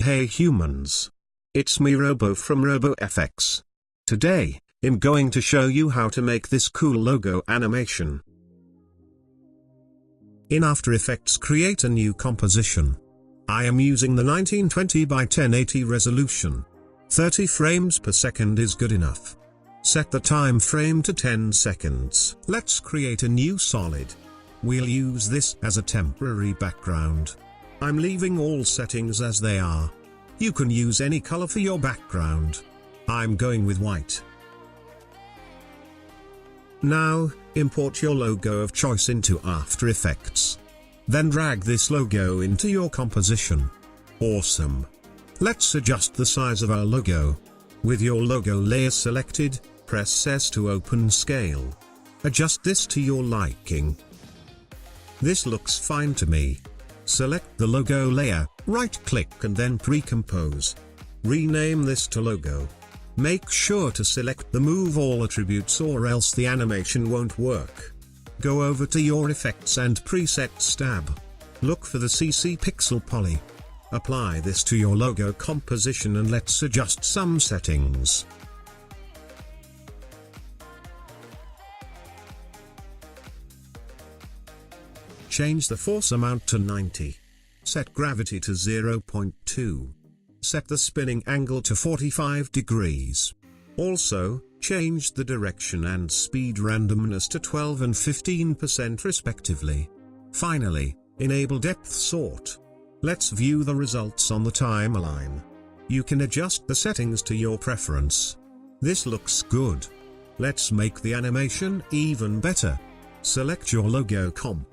Hey humans! It's me Robo from RoboFX. Today, I'm going to show you how to make this cool logo animation. In After Effects, create a new composition. I am using the 1920 by 1080 resolution. 30 frames per second is good enough. Set the time frame to 10 seconds. Let's create a new solid. We'll use this as a temporary background. I'm leaving all settings as they are. You can use any color for your background. I'm going with white. Now, import your logo of choice into After Effects. Then drag this logo into your composition. Awesome. Let's adjust the size of our logo. With your logo layer selected, press S to open scale. Adjust this to your liking. This looks fine to me. Select the logo layer, right-click and then pre-compose. Rename this to logo. Make sure to select the Move All attributes or else the animation won't work. Go over to your Effects and Presets tab. Look for the CC Pixel Poly. Apply this to your logo composition and let's adjust some settings. Change the force amount to 90. Set gravity to 0.2. Set the spinning angle to 45 degrees. Also, change the direction and speed randomness to 12 and 15% respectively. Finally, enable depth sort. Let's view the results on the timeline. You can adjust the settings to your preference. This looks good. Let's make the animation even better. Select your logo comp.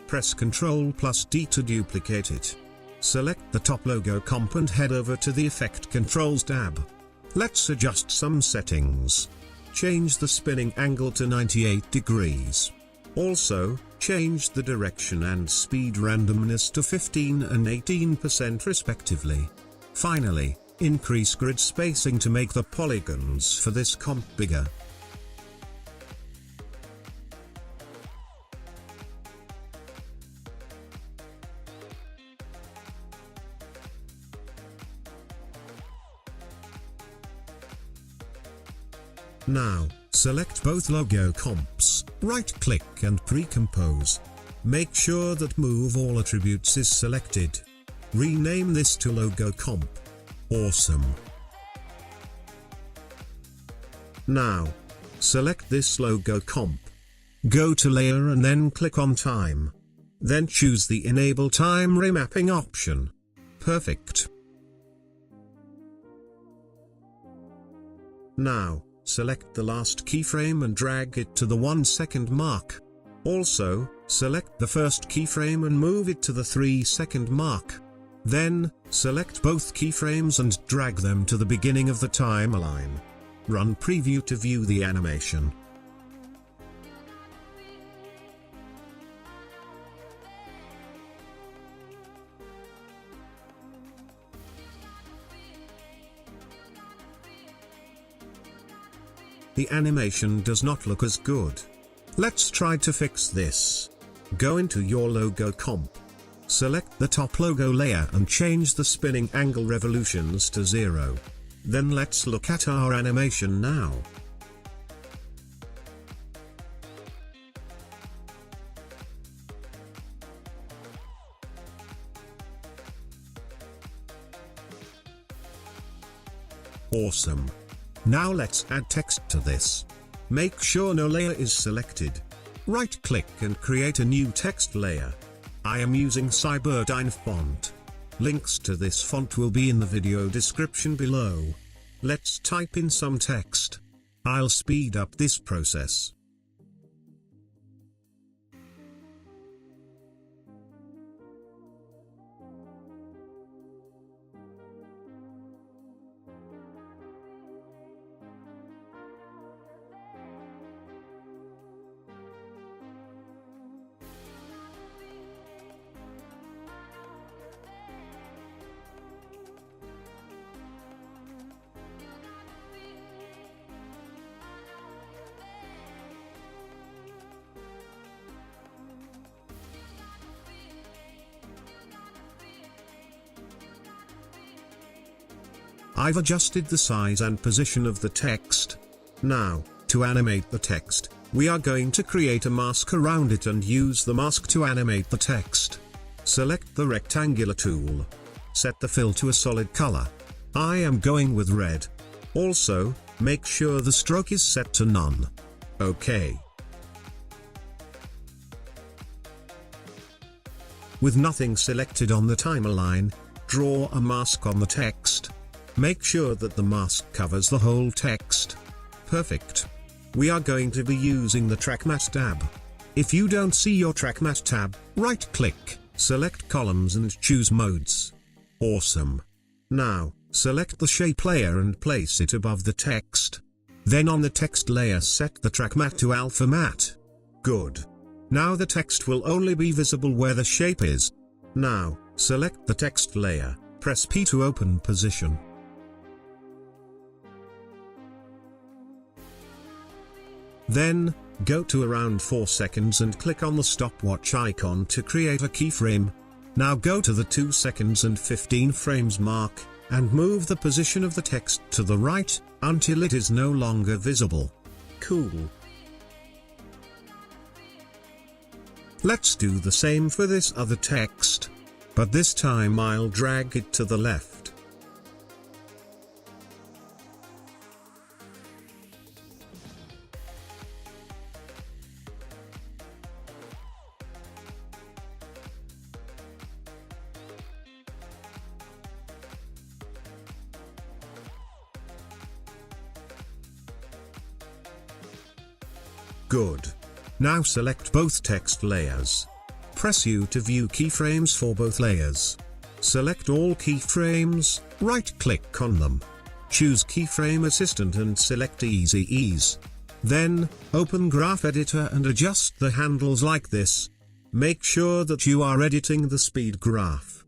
Press Ctrl+D to duplicate it. Select the top logo comp and head over to the Effect Controls tab. Let's adjust some settings. Change the spinning angle to 98 degrees. Also, change the direction and speed randomness to 15 and 18% respectively. Finally, increase grid spacing to make the polygons for this comp bigger. Now, select both logo comps, right-click and pre-compose. Make sure that Move All attributes is selected. Rename this to logo comp. Awesome. Now, select this logo comp. Go to Layer and then click on Time. Then choose the Enable Time Remapping option. Perfect. Now, select the last keyframe and drag it to the 1 second mark. Also, select the first keyframe and move it to the 3 second mark. Then, select both keyframes and drag them to the beginning of the timeline. Run preview to view the animation. The animation does not look as good. Let's try to fix this. Go into your logo comp. Select the top logo layer and change the spinning angle revolutions to 0. Then let's look at our animation now. Awesome. Now let's add text to this. Make sure no layer is selected. Right-click and create a new text layer. I am using Cyberdyne font. Links to this font will be in the video description below. Let's type in some text. I'll speed up this process. I've adjusted the size and position of the text. Now, to animate the text, we are going to create a mask around it and use the mask to animate the text. Select the rectangular tool. Set the fill to a solid color. I am going with red. Also, make sure the stroke is set to none. OK. With nothing selected on the timeline, draw a mask on the text. Make sure that the mask covers the whole text. Perfect. We are going to be using the Track Matte tab. If you don't see your Track Matte tab, right-click, select Columns and choose Modes. Awesome. Now, select the shape layer and place it above the text. Then on the text layer set the Track Matte to Alpha Matte. Good. Now the text will only be visible where the shape is. Now, select the text layer, press P to open position. Then, go to around 4 seconds and click on the stopwatch icon to create a keyframe. Now go to the 2 seconds and 15 frames mark, and move the position of the text to the right, until it is no longer visible. Cool. Let's do the same for this other text. But this time I'll drag it to the left. Good. Now select both text layers. Press U to view keyframes for both layers. Select all keyframes, right-click on them. Choose Keyframe Assistant and select Easy Ease. Then, open Graph Editor and adjust the handles like this. Make sure that you are editing the speed graph.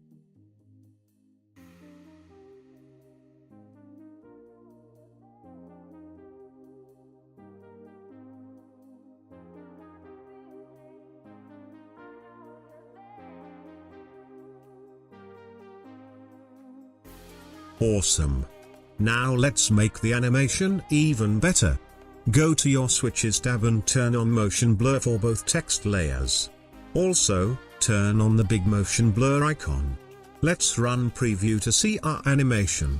Awesome. Now let's make the animation even better. Go to your Switches tab and turn on Motion Blur for both text layers. Also, turn on the big motion blur icon. Let's run preview to see our animation.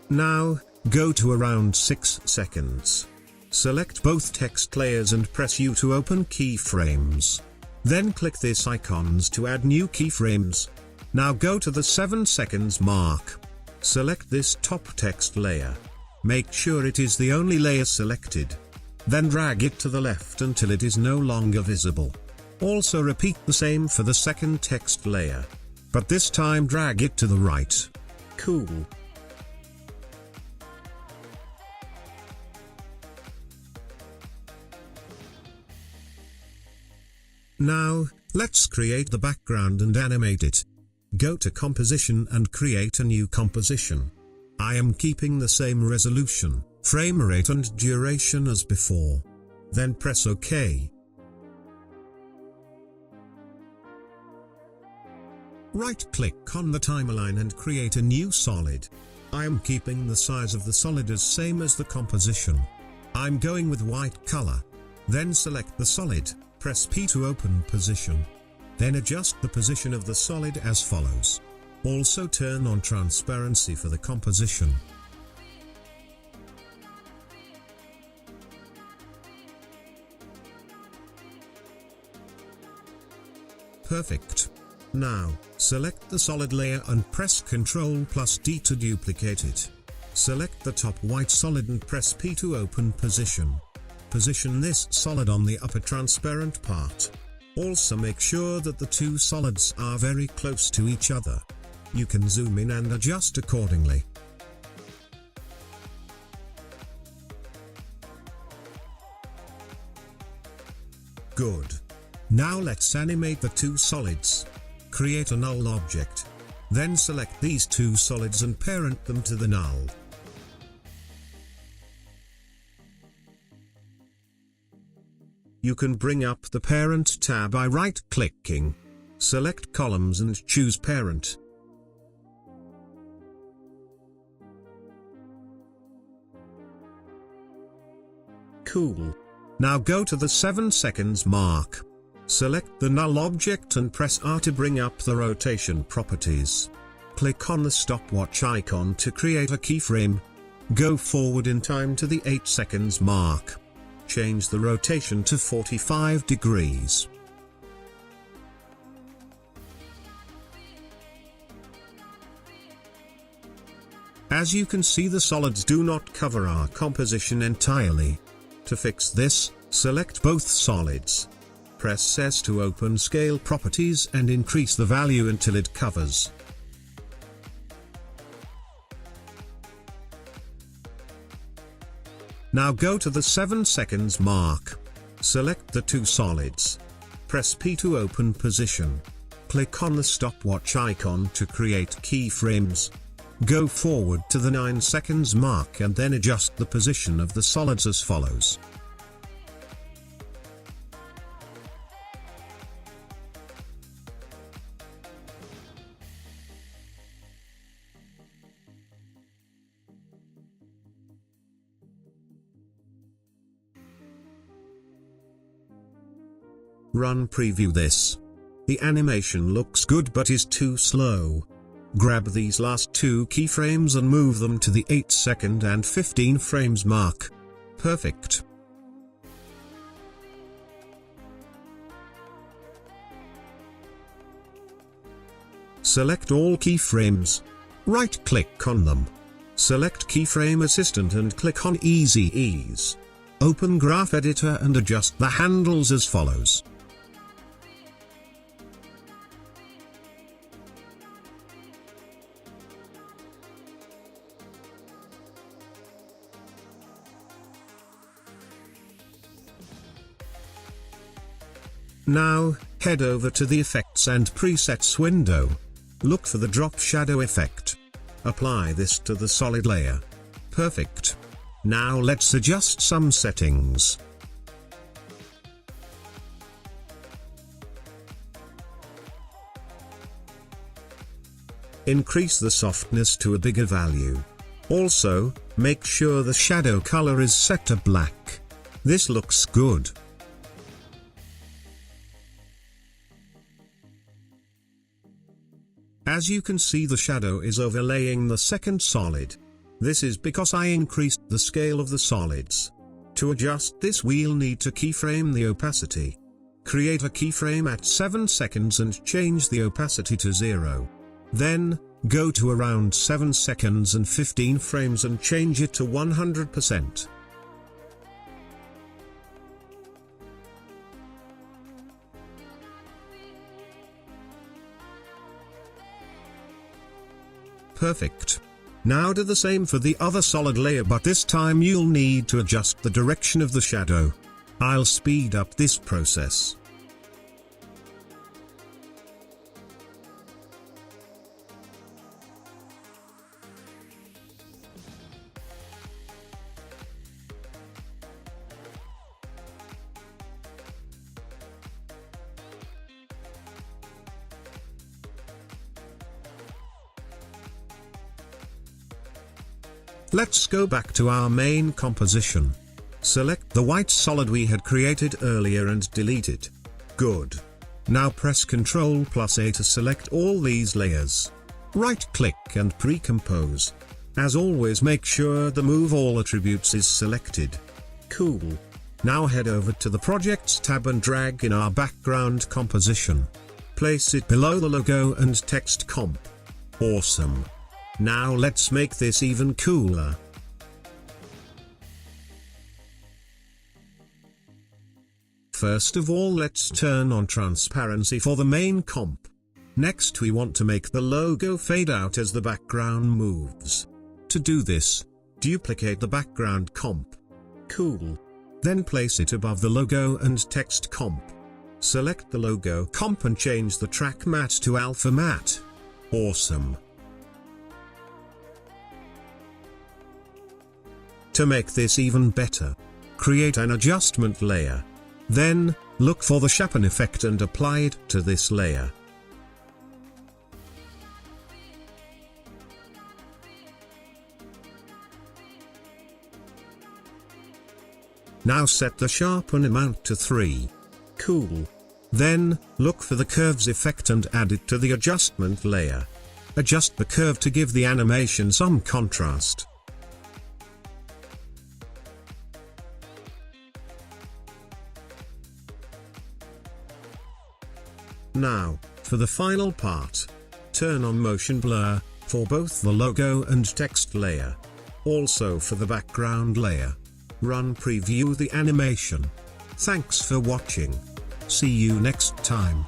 Now, go to around 6 seconds. Select both text layers and press U to open keyframes. Then click this icons to add new keyframes. Now go to the 7 seconds mark. Select this top text layer. Make sure it is the only layer selected. Then drag it to the left until it is no longer visible. Also repeat the same for the second text layer. But this time drag it to the right. Cool. Now, let's create the background and animate it. Go to Composition and create a new composition. I am keeping the same resolution, frame rate and duration as before. Then press OK. Right-click on the timeline and create a new solid. I am keeping the size of the solid as same as the composition. I'm going with white color. Then select the solid. Press P to open position. Then adjust the position of the solid as follows. Also turn on transparency for the composition. Perfect. Now, select the solid layer and press Ctrl+D to duplicate it. Select the top white solid and press P to open position. Position this solid on the upper transparent part. Also make sure that the two solids are very close to each other. You can zoom in and adjust accordingly. Good. Now let's animate the two solids. Create a null object. Then select these two solids and parent them to the null. You can bring up the Parent tab by right-clicking. Select Columns and choose Parent. Cool. Now go to the 7 seconds mark. Select the null object and press R to bring up the rotation properties. Click on the stopwatch icon to create a keyframe. Go forward in time to the 8 seconds mark. Change the rotation to 45 degrees. As you can see, the solids do not cover our composition entirely. To fix this, select both solids. Press S to open Scale Properties and increase the value until it covers. Now go to the 7 seconds mark. Select the two solids. Press P to open position. Click on the stopwatch icon to create keyframes. Go forward to the 9 seconds mark and then adjust the position of the solids as follows. Run preview this. The animation looks good but is too slow. Grab these last two keyframes and move them to the 8 second and 15 frames mark. Perfect. Select all keyframes. Right-click on them. Select Keyframe Assistant and click on Easy Ease. Open Graph Editor and adjust the handles as follows. Now, head over to the Effects and Presets window. Look for the Drop Shadow effect. Apply this to the solid layer. Perfect. Now let's adjust some settings. Increase the softness to a bigger value. Also, make sure the shadow color is set to black. This looks good. As you can see, the shadow is overlaying the second solid. This is because I increased the scale of the solids. To adjust this, we'll need to keyframe the opacity. Create a keyframe at 7 seconds and change the opacity to 0. Then, go to around 7 seconds and 15 frames and change it to 100%. Perfect. Now do the same for the other solid layer, but this time you'll need to adjust the direction of the shadow. I'll speed up this process. Let's go back to our main composition. Select the white solid we had created earlier and delete it. Good. Now press Ctrl+A to select all these layers. Right-click and pre-compose. As always, make sure the Move All attributes is selected. Cool. Now head over to the Projects tab and drag in our background composition. Place it below the logo and text comp. Awesome. Now let's make this even cooler. First of all, let's turn on transparency for the main comp. Next, we want to make the logo fade out as the background moves. To do this, duplicate the background comp. Cool. Then place it above the logo and text comp. Select the logo comp and change the track matte to alpha matte. Awesome. To make this even better, create an adjustment layer. Then, look for the sharpen effect and apply it to this layer. Now set the sharpen amount to 3. Cool. Then, look for the curves effect and add it to the adjustment layer. Adjust the curve to give the animation some contrast. Now, for the final part, turn on motion blur, for both the logo and text layer. Also for the background layer. Run preview the animation. Thanks for watching. See you next time.